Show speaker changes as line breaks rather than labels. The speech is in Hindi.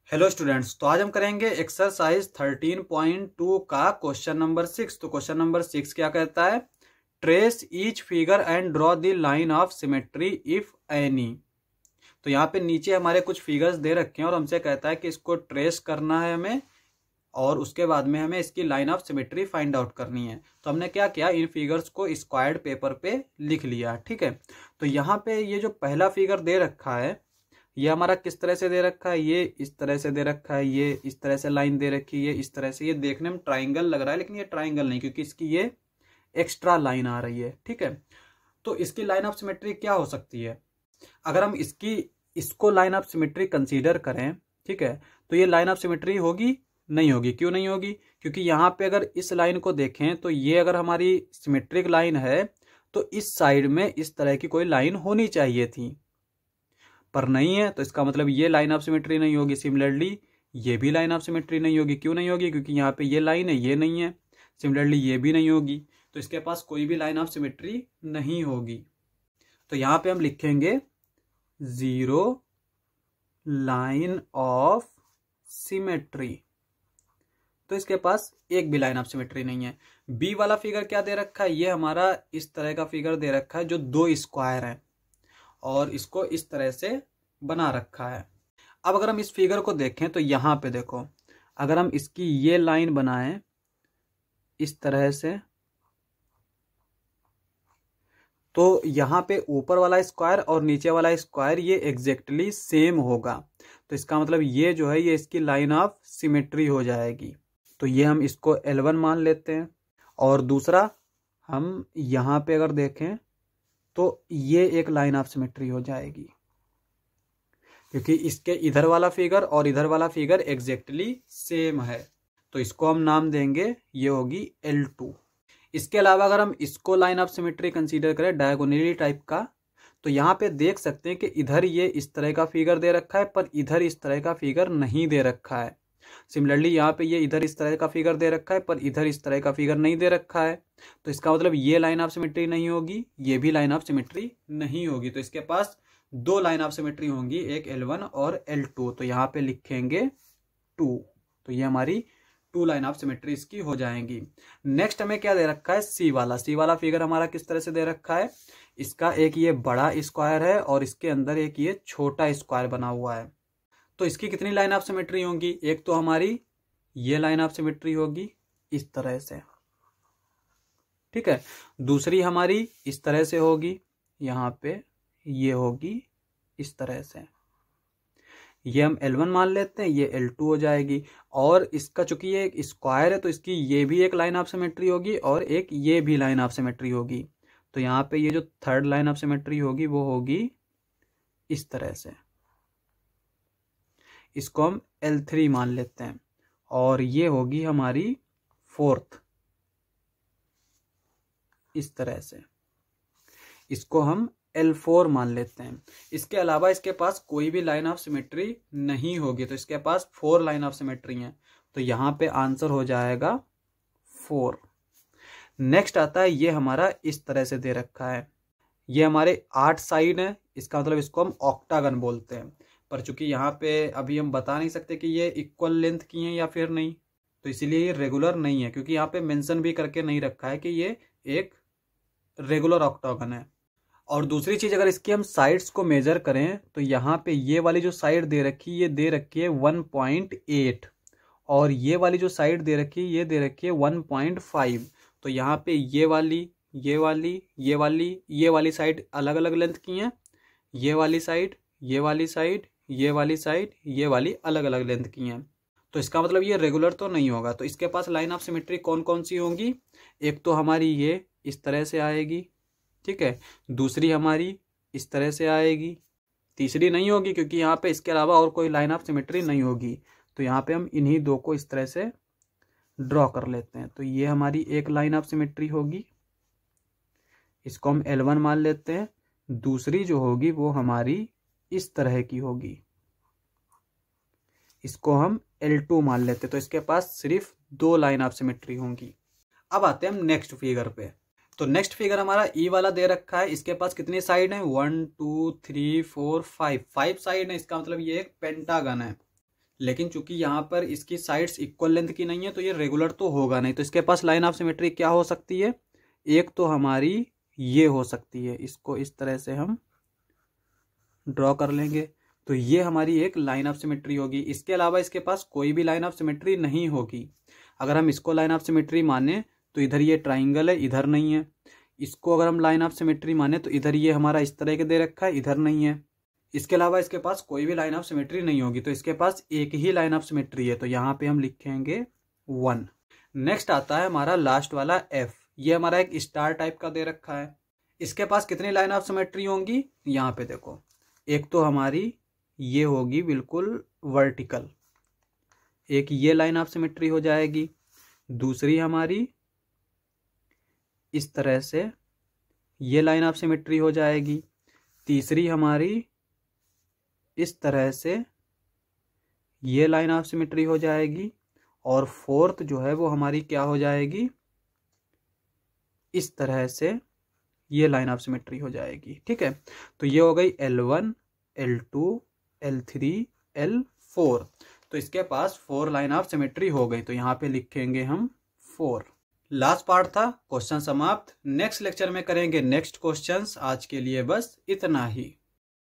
हेलो स्टूडेंट्स, तो आज हम करेंगे एक्सरसाइज 13.2 का क्वेश्चन नंबर 6। तो क्वेश्चन नंबर 6 क्या कहता है? Trace each figure and draw the line of symmetry if any. तो यहाँ पे नीचे हमारे कुछ फिगर्स दे रखे हैं और हमसे कहता है कि इसको ट्रेस करना है हमें और उसके बाद में हमें इसकी line of symmetry find out करनी है। तो हमने क्या किया, इन फिगर्स को स्क्वायर्ड पेपर पे लिख लिया। ठीक है, तो यहाँ पे ये जो पहला फिगर दे रखा है ये हमारा किस तरह से दे रखा है, ये इस तरह से दे रखा है, ये इस तरह से लाइन दे रखी है, इस तरह से। ये देखने में ट्राइंगल लग रहा है लेकिन ये ट्राइंगल नहीं, क्योंकि इसकी ये एक्स्ट्रा लाइन आ रही है। ठीक है, तो इसकी लाइन ऑफ सिमेट्री क्या हो सकती है? अगर हम इसको लाइन ऑफ सिमेट्री कंसीडर करें, ठीक है, तो ये लाइन ऑफ सिमेट्री होगी? नहीं होगी। क्यों नहीं होगी? क्योंकि यहाँ पे अगर इस लाइन को देखें तो ये अगर हमारी सिमेट्रिक लाइन है तो इस साइड में इस तरह की कोई लाइन होनी चाहिए थी, पर नहीं है, तो इसका मतलब ये लाइन ऑफ सिमेट्री नहीं होगी। सिमिलरली ये भी लाइन ऑफ सिमेट्री नहीं होगी। क्यों नहीं होगी? क्योंकि यहाँ पे ये लाइन है, ये नहीं है। सिमिलरली ये भी नहीं होगी, तो इसके पास कोई भी लाइन ऑफ सिमेट्री नहीं होगी। तो यहाँ पे हम लिखेंगे जीरो लाइन ऑफ सिमेट्री। तो इसके पास एक भी लाइन ऑफ सिमेट्री नहीं है। बी वाला फिगर क्या दे रखा है? ये हमारा इस तरह का फिगर दे रखा है जो दो स्क्वायर है और इसको इस तरह से बना रखा है। अब अगर हम इस फिगर को देखें तो यहां पे देखो, अगर हम इसकी ये लाइन बनाएं इस तरह से तो यहां पे ऊपर वाला स्क्वायर और नीचे वाला स्क्वायर ये एग्जैक्टली सेम होगा। तो इसका मतलब ये जो है ये इसकी लाइन ऑफ सिमेट्री हो जाएगी। तो ये हम इसको L1 मान लेते हैं। और दूसरा हम यहां पे अगर देखें तो ये एक लाइन ऑफ सिमेट्री हो जाएगी, क्योंकि इसके इधर वाला फिगर और इधर वाला फिगर एग्जैक्टली सेम है। तो इसको हम नाम देंगे, ये होगी L2। इसके अलावा अगर हम इसको लाइन ऑफ सिमेट्री कंसीडर करें डायगोनली टाइप का, तो यहाँ पे देख सकते हैं कि इधर ये इस तरह का फिगर दे रखा है पर इधर इस तरह का फिगर नहीं दे रखा है। सिमिलरली यहाँ पे ये इधर इस तरह का फिगर दे रखा है पर इधर इस तरह का फिगर नहीं दे रखा है। तो इसका मतलब ये लाइन ऑफ सिमेट्री नहीं होगी, ये भी लाइन ऑफ सिमेट्री नहीं होगी। तो इसके पास दो लाइन ऑफ सिमेट्री होंगी, एक L1 और L2। तो यहाँ पे लिखेंगे 2। तो ये हमारी 2 लाइन ऑफ सिमेट्री इसकी हो जाएंगी। नेक्स्ट हमें क्या दे रखा है? सी वाला फिगर हमारा किस तरह से दे रखा है? इसका एक ये बड़ा स्क्वायर है और इसके अंदर एक ये छोटा स्क्वायर बना हुआ है। तो इसकी कितनी लाइन ऑफ सिमेट्री होंगी? एक तो हमारी ये लाइन ऑफ सिमेट्री होगी इस तरह से, ठीक है। दूसरी हमारी इस तरह से होगी, यहाँ पे ये होगी इस तरह से। ये हम L1 मान लेते हैं, ये L2 हो जाएगी। और इसका चूंकि ये एक स्क्वायर है तो इसकी ये भी एक लाइन ऑफ सिमेट्री होगी और एक ये भी लाइन ऑफ सिमेट्री होगी। तो यहाँ पे ये जो थर्ड लाइन ऑफ सिमेट्री होगी वो होगी इस तरह से। इसको हम L3 मान लेते हैं और ये होगी हमारी फोर्थ इस तरह से। इसको हम L4 मान लेते हैं। इसके अलावा इसके पास कोई भी लाइन ऑफ सिमेट्री नहीं होगी, तो इसके पास 4 लाइन ऑफ सिमेट्री हैं। तो यहाँ पे आंसर हो जाएगा 4। नेक्स्ट आता है, ये हमारा इस तरह से दे रखा है। ये हमारे 8 साइड है, इसका मतलब इसको हम ऑक्टागन बोलते हैं। पर चूंकि यहाँ पे अभी हम बता नहीं सकते कि ये इक्वल लेंथ की हैं या फिर नहीं, तो इसीलिए ये रेगुलर नहीं है, क्योंकि यहाँ पे मेंशन भी करके नहीं रखा है कि ये एक रेगुलर ऑक्टागन है। और दूसरी चीज, अगर इसकी हम साइड्स को मेजर करें तो यहाँ पे ये वाली जो साइड दे रखी है ये दे रखी है 1.8 और ये वाली जो साइड दे रखी है ये दे रखी है 1.5। तो यहाँ पे ये वाली साइड अलग अलग लेंथ की हैं, ये वाली साइड, ये वाली साइड, ये वाली साइड, ये वाली अलग अलग लेंथ की हैं। तो इसका मतलब ये रेगुलर तो नहीं होगा। तो इसके पास लाइन ऑफ सिमेट्री कौन कौन सी होंगी? एक तो हमारी ये इस तरह से आएगी, ठीक है। दूसरी हमारी इस तरह से आएगी। तीसरी नहीं होगी क्योंकि यहाँ पे इसके अलावा और कोई लाइन ऑफ सिमेट्री नहीं होगी। तो यहाँ पे हम इन्हीं दो को इस तरह से ड्रॉ कर लेते हैं। तो ये हमारी एक लाइन ऑफ सिमेट्री होगी, इसको हम L1 मान लेते हैं। दूसरी जो होगी वो हमारी इस तरह की होगी, इसको हम L2 मान लेते हैं। तो इसके पास सिर्फ 2 लाइन ऑफ सिमेट्री होंगी। अब आते हैं हम नेक्स्ट फिगर पे। तो नेक्स्ट फिगर हमारा ई वाला दे रखा है। इसके पास कितनी साइड है? 1 2 3 4 5 साइड है। इसका मतलब ये एक पेंटागन है, लेकिन चूंकि यहाँ पर इसकी साइड्स इक्वल लेंथ की नहीं है तो ये रेगुलर तो होगा नहीं। तो इसके पास लाइन ऑफ सिमेट्री क्या हो सकती है, एक तो हमारी ये हो सकती है, इसको इस तरह से हम ड्रॉ कर लेंगे तो ये हमारी एक लाइन ऑफ सिमेट्री होगी। इसके अलावा इसके पास कोई भी लाइन ऑफ सिमेट्री नहीं होगी। अगर हम इसको लाइन ऑफ सिमेट्री माने तो इधर ये ट्राइंगल है, इधर नहीं है। इसको अगर हम लाइन ऑफ सिमेट्री माने तो इधर ये हमारा इस तरह के दे रखा है, इधर नहीं है। इसके अलावा इसके पास कोई भी लाइन ऑफ सिमेट्री नहीं होगी। तो इसके पास एक ही लाइन ऑफ सिमेट्री है, तो यहाँ पे हम लिखेंगे 1। नेक्स्ट आता है हमारा लास्ट वाला एफ। ये हमारा एक स्टार टाइप का दे रखा है। इसके पास कितनी लाइन ऑफ सिमेट्री होंगी, यहाँ पे देखो, एक तो हमारी ये होगी बिल्कुल वर्टिकल, एक ये लाइन ऑफ सिमेट्री हो जाएगी, दूसरी हमारी इस तरह से ये लाइन ऑफ सिमेट्री हो जाएगी, तीसरी हमारी इस तरह से ये लाइन ऑफ सिमेट्री हो जाएगी, और फोर्थ जो है वो हमारी क्या हो जाएगी, इस तरह से ये लाइन ऑफ सिमेट्री हो जाएगी। ठीक है, तो ये हो गई L1, L2, L3, L4। तो इसके पास 4 लाइन ऑफ सिमेट्री हो गई, तो यहाँ पे लिखेंगे हम 4। लास्ट पार्ट था, क्वेश्चन समाप्त। नेक्स्ट लेक्चर में करेंगे नेक्स्ट क्वेश्चंस। आज के लिए बस इतना ही।